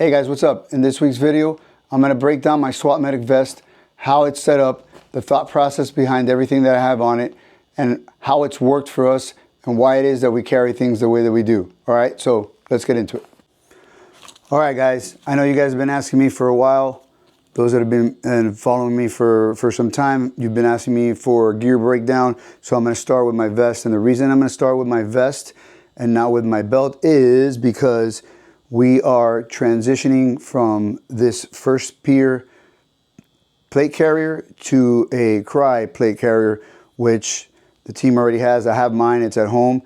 Hey guys, what's up? In this week's video, I'm going to break down my SWAT Medic vest, how it's set up, the thought process behind everything that I have on it, and how it's worked for us and why it is that we carry things the way that we do. All right, so let's get into it. All right, guys, I know you guys have been asking me for a while. Those that have been following me for some time, you've been asking me for gear breakdown. So I'm going to start with my vest. And the reason I'm going to start with my vest and not with my belt is because we are transitioning from this first spear plate carrier to a cry plate carrier, which the team already has. I have mine, it's at home.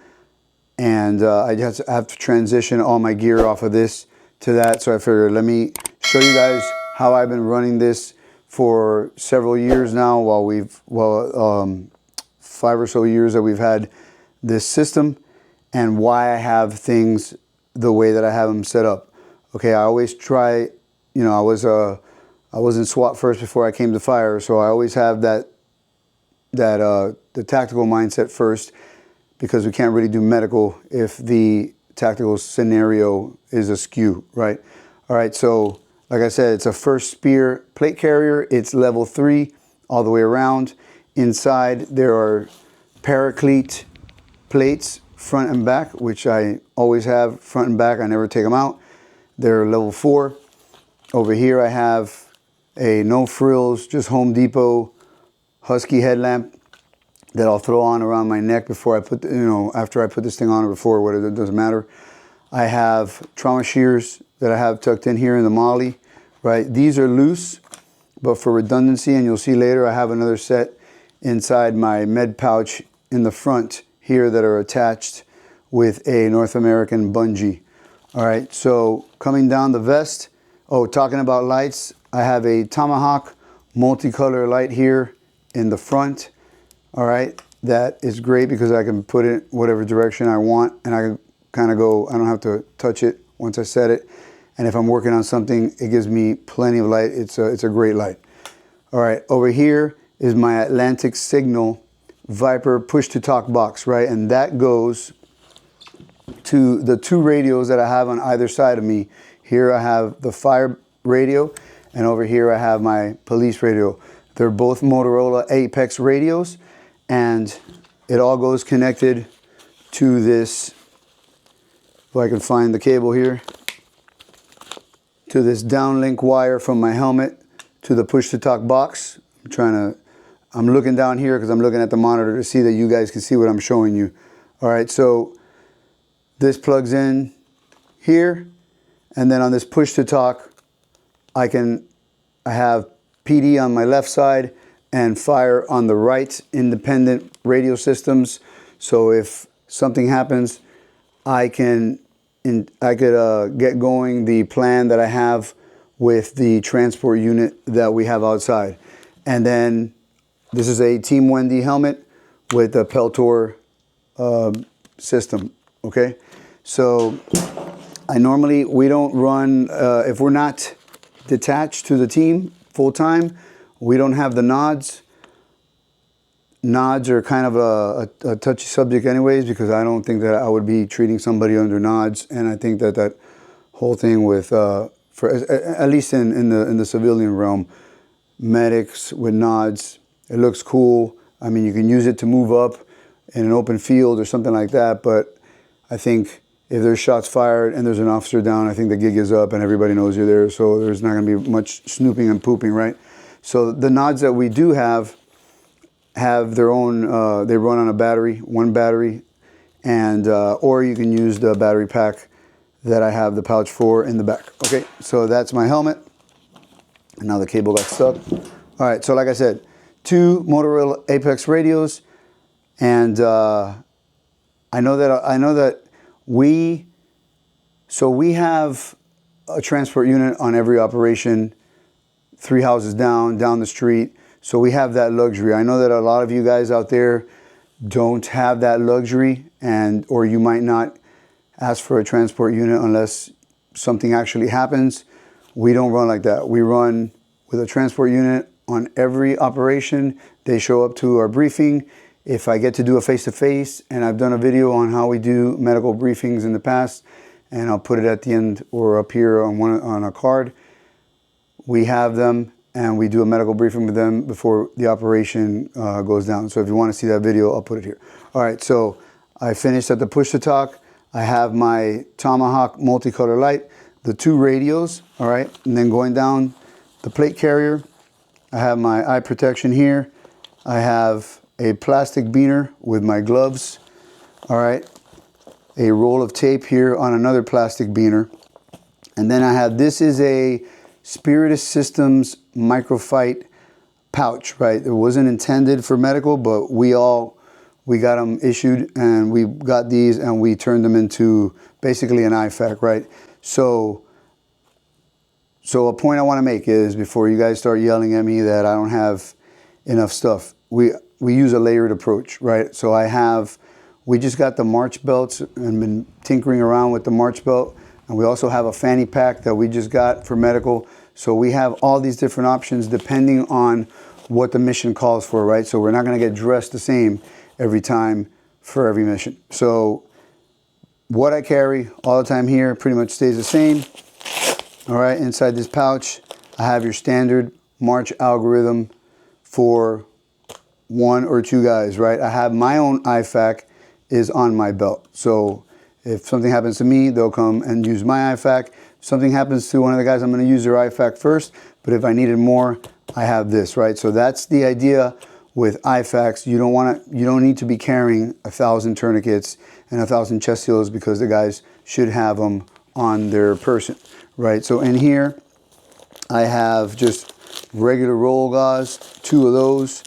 And I just have to transition all my gear off of this to that. So I figured, let me show you guys how I've been running this for several years now, while 5 or so years that we've had this system, and why I have things the way that I have them set up. Okay, I always try, you know, I was in SWAT first before I came to fire, so I always have the tactical mindset first, because we can't really do medical if the tactical scenario is askew, right? All right, so like I said, it's a first spear plate carrier. It's level 3 all the way around. Inside there are paraclete plates, front and back, which I always have front and back. I never take them out. They're level 4. Over here I have a no frills, just Home Depot Husky headlamp that I'll throw on around my neck before I put, after I put this thing on, or before, whatever, it doesn't matter. I have trauma shears that I have tucked in here in the molly, right? These are loose, but for redundancy, and you'll see later, I have another set inside my med pouch in the front here that are attached with a North American bungee. All right, so coming down the vest, talking about lights, I have a Tomahawk multicolor light here in the front. All right, that is great because I can put it whatever direction I want, and I can kind of go, I don't have to touch it once I set it. And if I'm working on something, it gives me plenty of light. It's a great light. All right, over here is my Atlantic Signal Viper push-to-talk box, right? And that goes to the 2 radios that I have on either side of me. Here I have the fire radio, and over here I have my police radio. They're both Motorola Apex radios, and it all goes connected to this, if I can find the cable here, to this downlink wire from my helmet to the push-to-talk box. I'm looking down here because I'm looking at the monitor to see that you guys can see what I'm showing you. All right, so this plugs in here, and then on this push-to-talk, I have PD on my left side and fire on the right, independent radio systems. So if something happens, I could get going the plan that I have with the transport unit that we have outside. And then this is a Team Wendy helmet with a Peltor system, okay? So we don't run, if we're not detached to the team full time, we don't have the nods. Nods are kind of a touchy subject anyways, because I don't think that I would be treating somebody under nods. And I think that whole thing with, at least in the civilian realm, medics with nods, it looks cool. I mean, you can use it to move up in an open field or something like that. But I think if there's shots fired and there's an officer down, I think the gig is up and everybody knows you're there. So there's not going to be much snooping and pooping, right? So the nods that we do have their own, they run on a battery, 1 battery, and or you can use the battery pack that I have the pouch for in the back. Okay, so that's my helmet. And now the cable got stuck. All right, so like I said, 2 Motorola Apex radios, and I know that we have a transport unit on every operation, 3 houses down the street. So we have that luxury. I know that a lot of you guys out there don't have that luxury, or you might not ask for a transport unit unless something actually happens. We don't run like that. We run with a transport unit on every operation. They show up to our briefing. If I get to do a face-to-face, and I've done a video on how we do medical briefings in the past, and I'll put it at the end or up here on a card. We have them, and we do a medical briefing with them before the operation goes down. So if you want to see that video, I'll put it here. All right, so I finished at the push-to-talk. I have my Tomahawk multicolor light, the 2 radios, all right, and then going down the plate carrier, I have my eye protection here. I have a plastic beaner with my gloves, all right, a roll of tape here on another plastic beaner, and then I have, this is a Spiritus Systems microfight pouch, right? It wasn't intended for medical, but we got them issued, and we got these and we turned them into basically an IFAC, right? So a point I want to make is, before you guys start yelling at me that I don't have enough stuff, we use a layered approach, right? So we just got the March belts and been tinkering around with the March belt, and we also have a fanny pack that we just got for medical. So we have all these different options depending on what the mission calls for, right? So we're not going to get dressed the same every time for every mission. So what I carry all the time here pretty much stays the same. All right, inside this pouch, I have your standard March algorithm for 1 or 2 guys, right? I have my own IFAC is on my belt. So if something happens to me, they'll come and use my IFAC. If something happens to one of the guys, I'm going to use their IFAC first. But if I needed more, I have this, right? So that's the idea with IFACs. You don't need to be carrying 1,000 tourniquets and 1,000 chest seals, because the guys should have them on their person, right? So in here, I have just regular roll gauze, 2 of those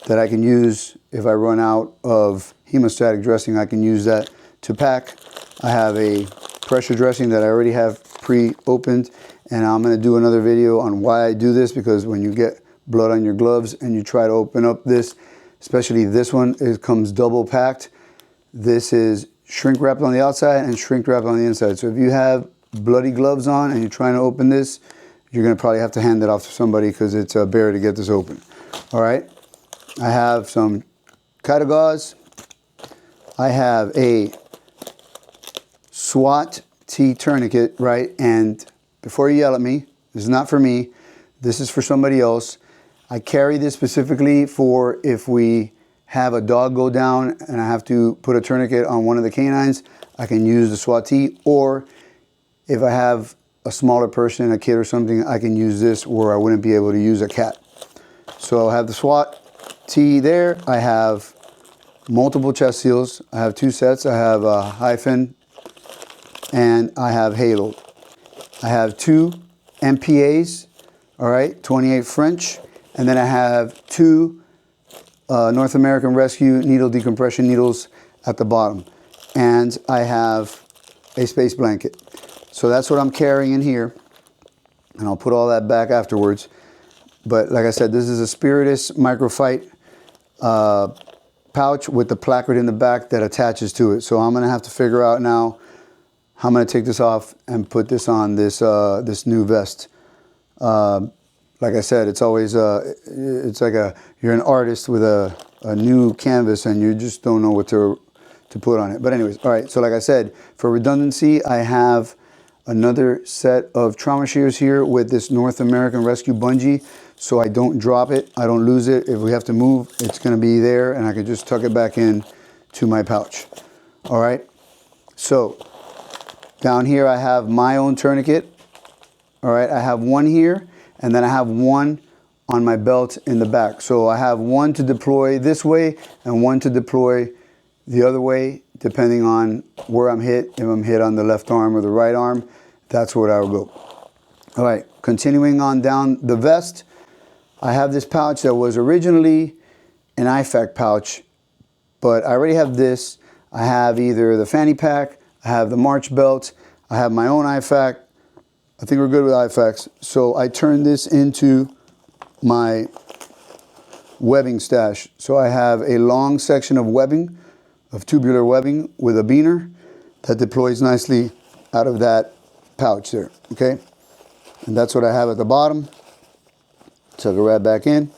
that I can use if I run out of hemostatic dressing. I can use that to pack. I have a pressure dressing that I already have pre-opened, and I'm going to do another video on why I do this, because when you get blood on your gloves and you try to open up this, especially this one, it comes double packed. This is shrink wrapped on the outside and shrink wrapped on the inside. So if you have bloody gloves on and you're trying to open this, you're going to probably have to hand it off to somebody, because it's a bear to get this open. All right, I have some Kata gauze. I have a SWAT T tourniquet, right? And before you yell at me, this is not for me. This is for somebody else. I carry this specifically for if we have a dog go down and I have to put a tourniquet on one of the canines, I can use the SWAT T. Or if I have a smaller person, a kid or something, I can use this where I wouldn't be able to use a cat. So I have the SWAT T there. I have multiple chest seals. I have 2 sets. I have a hyphen and I have halo. I have 2 MPAs, all right, 28 French, and then I have 2 North American Rescue needle decompression needles at the bottom, and I have a space blanket. So that's what I'm carrying in here, and I'll put all that back afterwards. But like I said, this is a Spiritus microfight pouch with the placard in the back that attaches to it. So I'm going to have to figure out now how I'm going to take this off and put this on this this new vest. Like I said, it's always it's like you're an artist with a new canvas and you just don't know what to put on it. But anyways, all right. So like I said, for redundancy, I have another set of trauma shears here with this North American Rescue bungee, so I don't drop it, I don't lose it. If we have to move, it's going to be there, and I can just tuck it back in to my pouch. All right. So down here, I have my own tourniquet. All right, I have one here, and then I have one on my belt in the back. So I have one to deploy this way and one to deploy the other way, depending on where I'm hit. If I'm hit on the left arm or the right arm, that's where I will go. All right, continuing on down the vest, I have this pouch that was originally an IFAC pouch, but I already have this. I have either the fanny pack, I have the March belt, I have my own IFAC. I think we're good with IFACs. So I turned this into my webbing stash. So I have a long section of webbing, of tubular webbing with a beaner that deploys nicely out of that pouch there, okay? And that's what I have at the bottom. Tuck it right back in.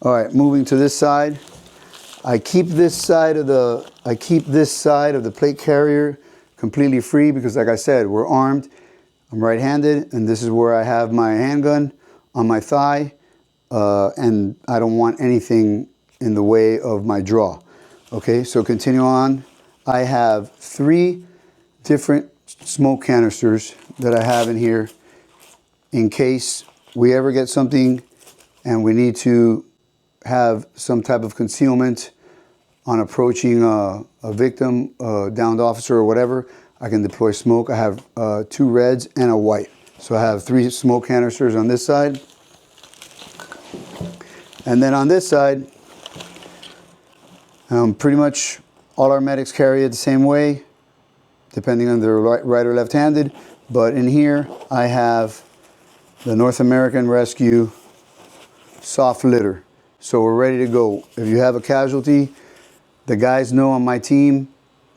All right, moving to this side. I keep this side of the plate carrier completely free because, like I said, we're armed. I'm right-handed, and this is where I have my handgun on my thigh, and I don't want anything in the way of my draw. Okay, so continue on. I have 3 different smoke canisters that I have in here in case we ever get something and we need to have some type of concealment on approaching a victim, a downed officer or whatever. I can deploy smoke. I have 2 reds and a white. So I have 3 smoke canisters on this side. And then on this side, pretty much all our medics carry it the same way, depending on they're right or left-handed. But in here, I have the North American Rescue soft litter. So we're ready to go. If you have a casualty, the guys know on my team,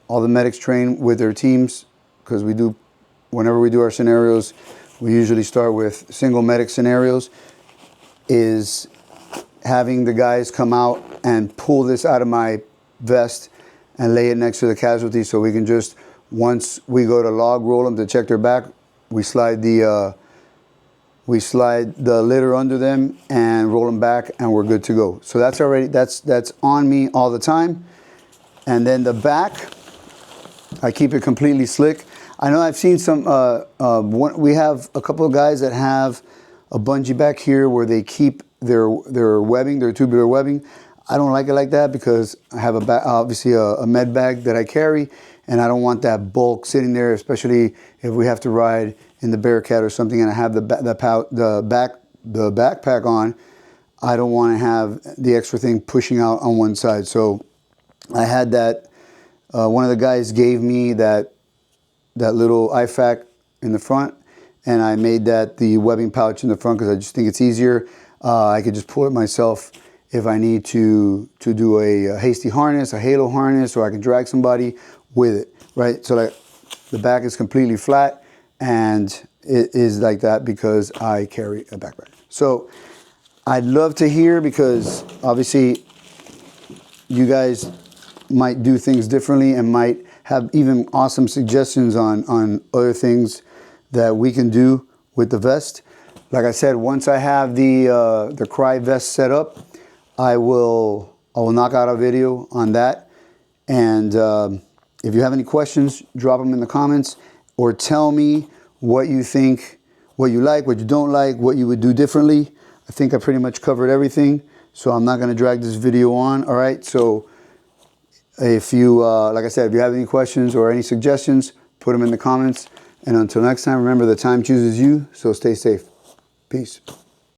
all the medics train with their teams, because whenever we do our scenarios, we usually start with single medic scenarios, is having the guys come out and pull this out of my vest and lay it next to the casualty, so we can just, once we go to log roll them to check their back, we slide the litter under them and roll them back, and we're good to go. So that's already, that's on me all the time. And then the back, I keep it completely slick. I know I've seen some, we have a couple of guys that have a bungee back here where they keep their webbing, their tubular webbing. I don't like it like that because I have obviously a med bag that I carry, and I don't want that bulk sitting there, especially if we have to ride in the Bearcat or something and I have the backpack on. I don't want to have the extra thing pushing out on one side. So I had that, one of the guys gave me that little IFAC in the front, and I made that the webbing pouch in the front because I just think it's easier. I could just pull it myself if I need to do a hasty harness, a halo harness, or I can drag somebody with it, right? So like the back is completely flat, and it is like that because I carry a backpack. So I'd love to hear, because obviously you guys might do things differently and might have even awesome suggestions on other things that we can do with the vest. Like I said, once I have the Cry vest set up, I will knock out a video on that. And if you have any questions, drop them in the comments, or tell me what you think, what you like, what you don't like, what you would do differently. I think I pretty much covered everything, so I'm not going to drag this video on. All right, so if you, like I said, if you have any questions or any suggestions, put them in the comments. And until next time, remember, the time chooses you, so stay safe. Peace.